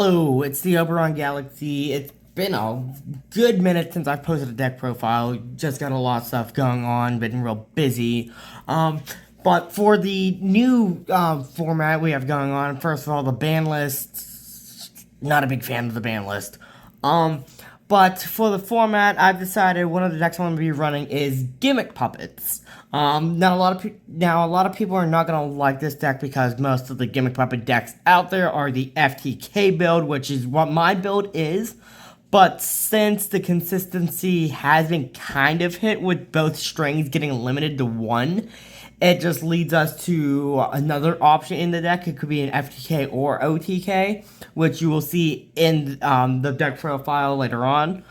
Hello, it's the Oberon Galaxy. It's been a good minute since I posted a deck profile. Just got a lot of stuff going on, been real busy. But for the new format we have going on, first of all, the ban list. Not a big fan of the ban list. But for the format, I've decided one of the decks I'm going to be running is Gimmick Puppets. Now a lot of people are not going to like this deck because most of the Gimmick Puppet decks out there are the FTK build, which is what my build is. But since the consistency has been kind of hit with both strings getting limited to one, it just leads us to another option in the deck. It could be an FTK or OTK, which you will see in the deck profile later on.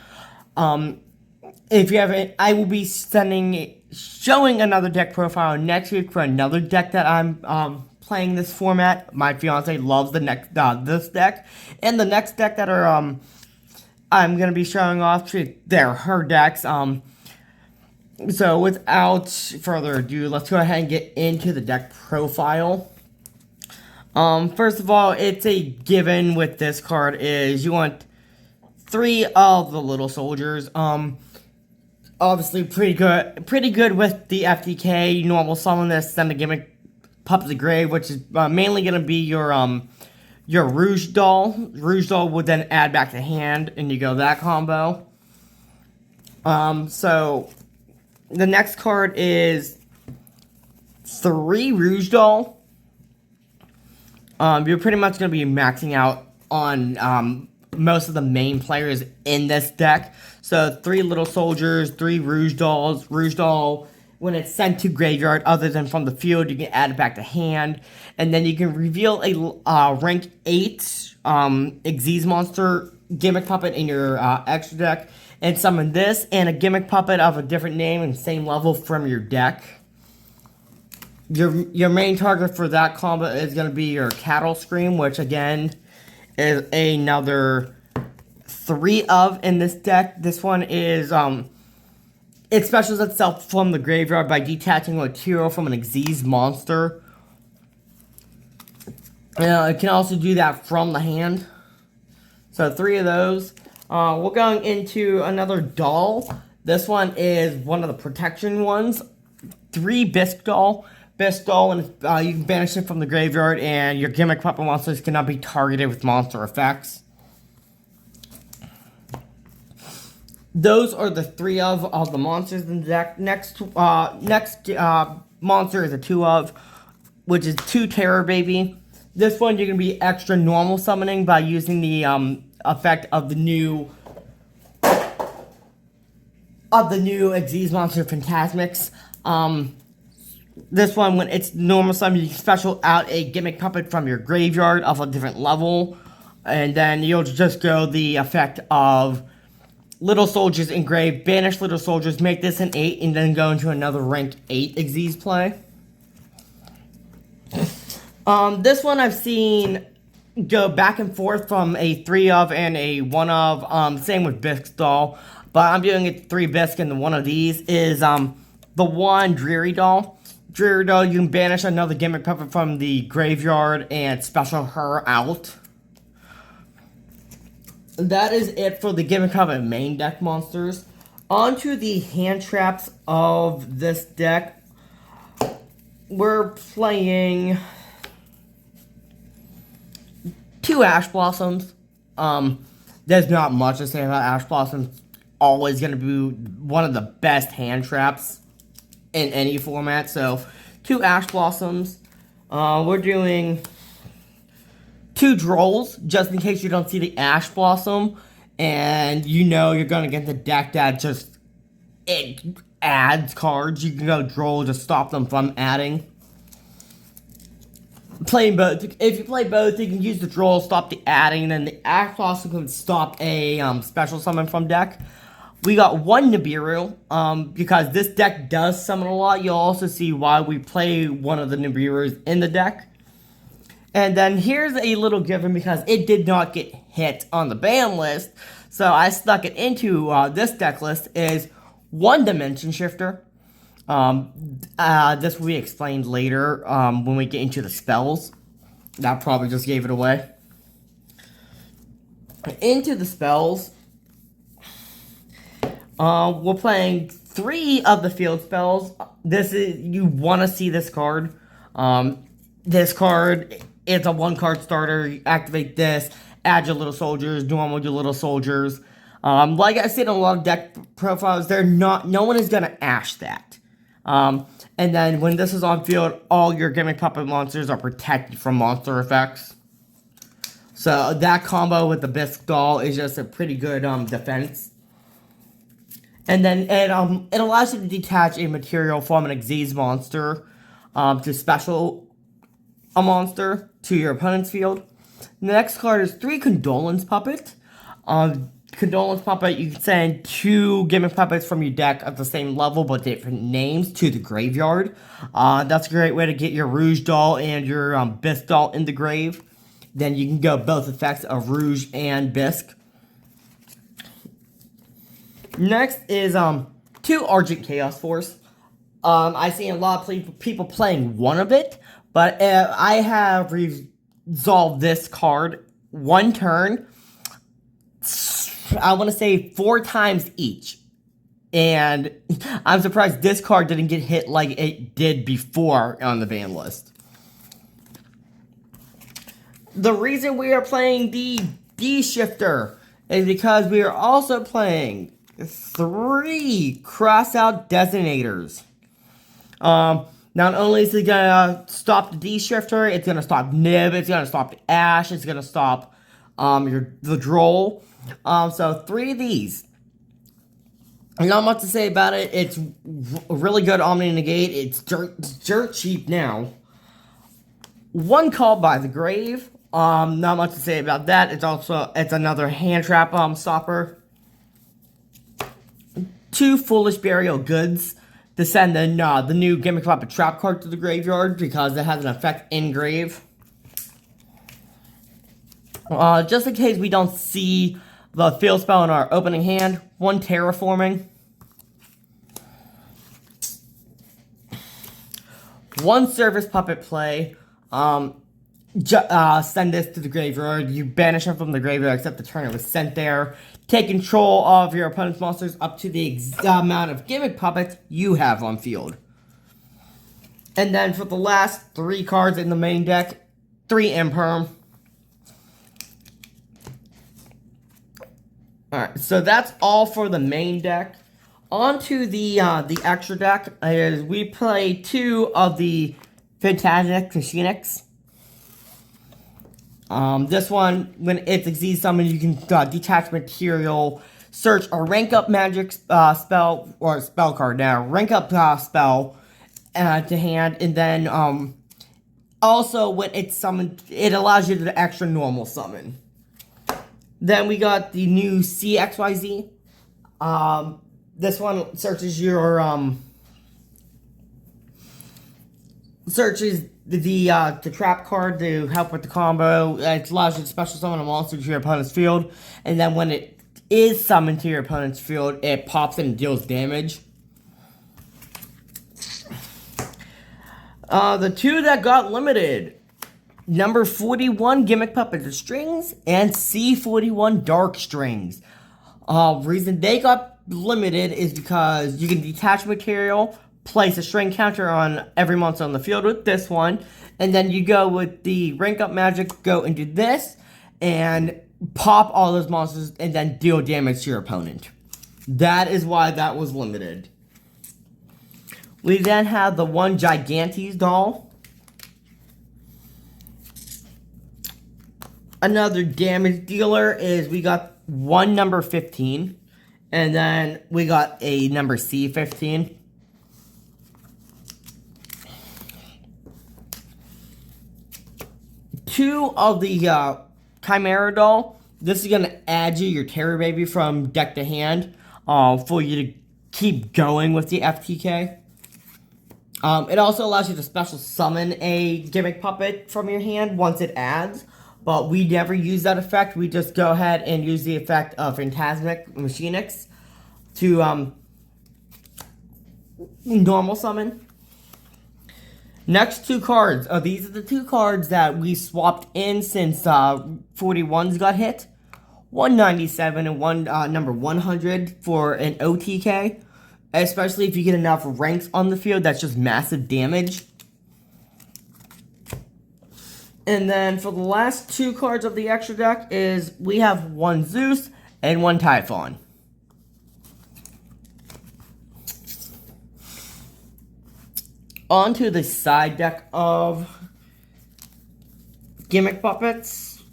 If you haven't, I will be showing another deck profile next week for another deck that I'm playing this format. My fiance loves this deck, and the next deck that I'm gonna be showing off to her decks. So without further ado, let's go ahead and get into the deck profile. First of all, it's a given with this card is you want 3 of the little soldiers. Obviously pretty good with the FTK. You normal summon this, send a Gimmick Pup to the grave, which is mainly gonna be your Rouge Doll. Rouge Doll would then add back to hand, and you go that combo. So the next card is 3 Rouge Doll. You're pretty much going to be maxing out on most of the main players in this deck. So 3 little soldiers, 3 Rouge Dolls. Rouge Doll, when it's sent to graveyard, other than from the field, you can add it back to hand. And then you can reveal a rank 8 Xyz monster Gimmick Puppet in your extra deck. And summon this and a Gimmick Puppet of a different name and same level from your deck. Your main target for that combo is going to be your Cattle Scream, which again is another 3 of in this deck. This one is it specials itself from the graveyard by detaching material from an Xyz monster. It can also do that from the hand. So 3 of those. We're going into another doll. This one is one of the protection ones. 3 Bisque Doll. Bisque Doll, and you can banish it from the graveyard, and your Gimmick Puppet monsters cannot be targeted with monster effects. Those are the 3 of the monsters in the deck. Next monster is a 2 of, which is 2 Terror Baby. This one you're going to be extra normal summoning by using the effect of the new Xyz monster Phantasmics. This one, when it's normal summon, you can special out a Gimmick Puppet from your graveyard of a different level, and then you'll just go the effect of little soldiers engrave, banish little soldiers, make this an 8, and then go into another rank 8 Xyz play. This one I've seen go back and forth from a 3 of and a 1 of, same with Bisque Doll, but I'm doing it 3 Bisque, and one of these is the 1 Dreary Doll. Dreary Doll, you can banish another Gimmick Puppet from the graveyard and special her out. That is it for the Gimmick Puppet main deck monsters. On to the hand traps of this deck. We're playing 2 Ash Blossoms. There's not much to say about Ash Blossoms. Always going to be one of the best hand traps in any format. So 2 Ash Blossoms. We're doing 2 Drolls, just in case you don't see the Ash Blossom, and you know you're going to get the deck that just it adds cards. You can go Droll to stop them from adding. Playing both. If you play both, you can use the Droll, stop the adding, and then the Ash Blossom can stop a special summon from deck. We got 1 Nibiru, because this deck does summon a lot. You'll also see why we play one of the Nibirus in the deck. And then here's a little given because it did not get hit on the ban list. So I stuck it into this deck list is 1 Dimension Shifter. This will be explained later when we get into the spells. That probably just gave it away. Into the spells, we're playing 3 of the field spells. You want to see this card. This card, it's a 1-card starter. You activate this, add your little soldiers, normal your little soldiers. Like I said in a lot of deck profiles, no one is gonna ash that. And then when this is on field, all your Gimmick Puppet monsters are protected from monster effects. So that combo with the Bisque Doll is just a pretty good defense. And then it allows you to detach a material from an Xyz monster to special a monster to your opponent's field. The next card is 3 Condolence Puppet. Condolence Puppet, you can send 2 Gimmick Puppets from your deck at the same level but different names to the graveyard. That's a great way to get your Rouge Doll and your Bisque Doll in the grave. Then you can go both effects of Rouge and Bisque. Next is 2 Argent Chaos Force. I see a lot of people playing one of it, but I have resolved this card 1 turn. I want to say 4 times each. And I'm surprised this card didn't get hit like it did before on the ban list. The reason we are playing the D-Shifter is because we are also playing 3 Crossout Designators. Not only is it gonna stop the D-Shifter, it's gonna stop Nib, it's gonna stop the Ash, it's gonna stop the Droll. So 3 of these. Not much to say about it. It's really good Omni Negate. It's dirt cheap now. 1 Call by the Grave. Not much to say about that. It's another hand trap stopper. 2 Foolish Burial Goods to send the new Gimmick Puppet Trap card to the graveyard because it has an effect in grave. Just in case we don't see the field spell in our opening hand, 1 Terraforming. 1 Service Puppet Play. Send this to the graveyard. You banish them from the graveyard except the turn it was sent there. Take control of your opponent's monsters up to the amount of Gimmick Puppets you have on field. And then for the last 3 cards in the main deck, 3 Imperm. Alright, so that's all for the main deck. On to the extra deck. Is we play 2 of the Phantasmic Machinics. This one, when it's Xyz summon, you can detach material, search a rank up magic spell, or spell card now, rank up spell to hand, and then also when it's summoned, it allows you to extra normal summon. Then we got the new CXYZ. This one searches your searches the trap card to help with the combo. It allows you to special summon a monster to your opponent's field, and then when it is summoned to your opponent's field, it pops and deals damage. The 2 that got limited: number 41 Gimmick Puppet Strings and C41 Dark Strings. Reason they got limited is because you can detach material, place a string counter on every monster on the field with this one, and then you go with the rank up magic, go into this, and pop all those monsters and then deal damage to your opponent. That is why that was limited. We then have the 1 Gigantes doll. Another damage dealer is we got 1 number 15, and then we got a number C15. Two of the Chimera doll. This is going to add you your Terror Baby from deck to hand for you to keep going with the FTK. It also allows you to special summon a Gimmick Puppet from your hand once it adds, but we never use that effect. We just go ahead and use the effect of Phantasmic Machinics to normal summon. Next 2 cards. These are the 2 cards that we swapped in since 41's got hit. 197 and number 100 for an OTK. Especially if you get enough ranks on the field, that's just massive damage. And then for the last 2 cards of the extra deck is we have 1 Zeus and 1 Typhon. On to the side deck of Gimmick Puppets.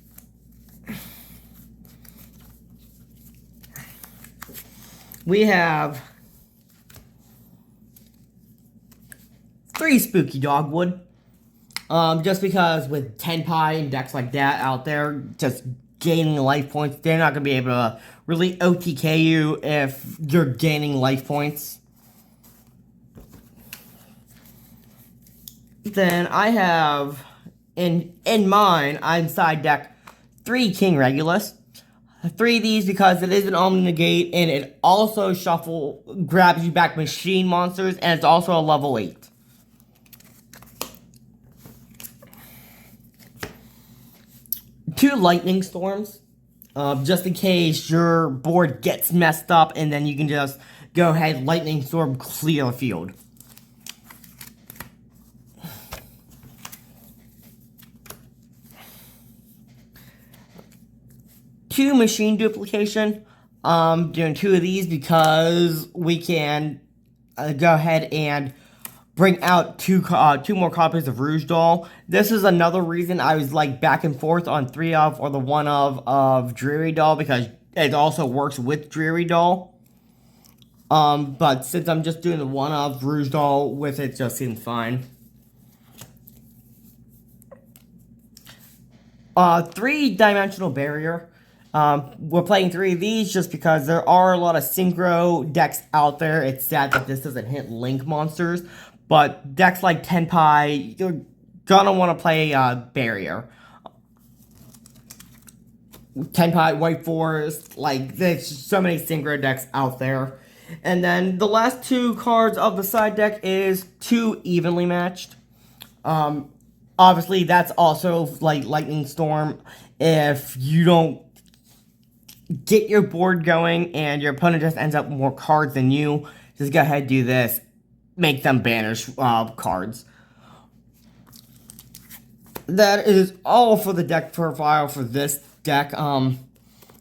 We have 3 Spooky Dogwood. Just because with Tenpai and decks like that out there, just gaining life points, they're not going to be able to really OTK you if you're gaining life points. Then I have, in mine, I'm side deck 3 King Regulus. 3 of these because it is an Omni Negate, and it also grabs you back machine monsters, and it's also a level 8. 2 Lightning Storms, just in case your board gets messed up, and then you can just go ahead, Lightning Storm, clear the field. Two Machine Duplication. Doing 2 of these because we can go ahead and bring out 2 more copies of Rouge Doll. This is another reason I was like back and forth on 3 of or the 1 of Dreary Doll, because it also works with Dreary Doll. But since I'm just doing the 1 of Rouge Doll with it, just seems fine. 3-dimensional barrier. We're playing 3 of these just because there are a lot of synchro decks out there. It's sad that this doesn't hit Link monsters, but decks like Tenpai, you're gonna want to play barrier. Tenpai, White Forest, like there's so many synchro decks out there. And then the last 2 cards of the side deck is 2 Evenly Matched. Obviously that's also like Lightning Storm. If you don't get your board going and your opponent just ends up with more cards than you, just go ahead and do this. Make them banish cards. That is all for the deck profile for this deck.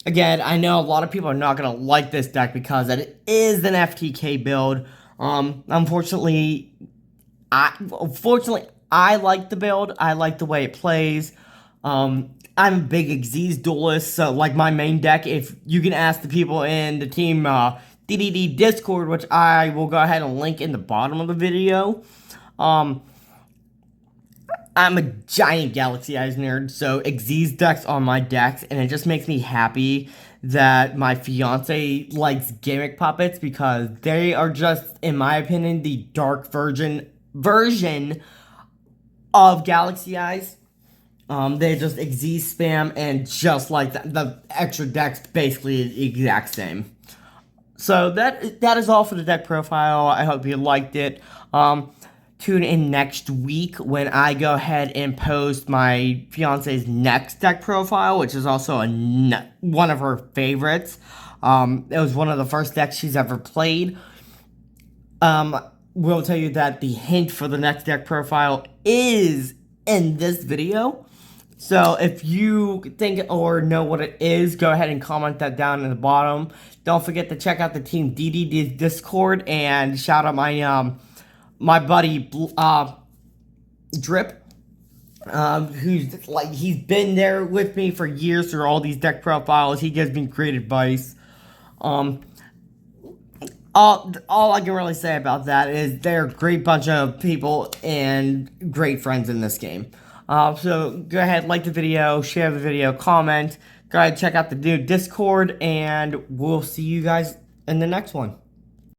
Again, I know a lot of people are not going to like this deck because it is an FTK build. Unfortunately, I like the build. I like the way it plays. I'm a big Xyz duelist, so like my main deck, if you can ask the people in the team DDD Discord, which I will go ahead and link in the bottom of the video. I'm a giant Galaxy Eyes nerd, so Xyz decks on my decks, and it just makes me happy that my fiance likes Gimmick Puppets because they are just, in my opinion, the dark version of Galaxy Eyes. They just Xyz spam, and just like the extra decks, basically the exact same. So that is all for the deck profile. I hope you liked it. Tune in next week when I go ahead and post my fiance's next deck profile, which is also one of her favorites. It was one of the first decks she's ever played. We'll tell you that the hint for the next deck profile is in this video. So if you think or know what it is, go ahead and comment that down in the bottom. Don't forget to check out the Team DD Discord and shout out my my buddy Drip, who's like, he's been there with me for years through all these deck profiles. He gives me great advice. All I can really say about that is they're a great bunch of people and great friends in this game. So go ahead, like the video, share the video, comment. Go ahead, check out the new Discord, and we'll see you guys in the next one.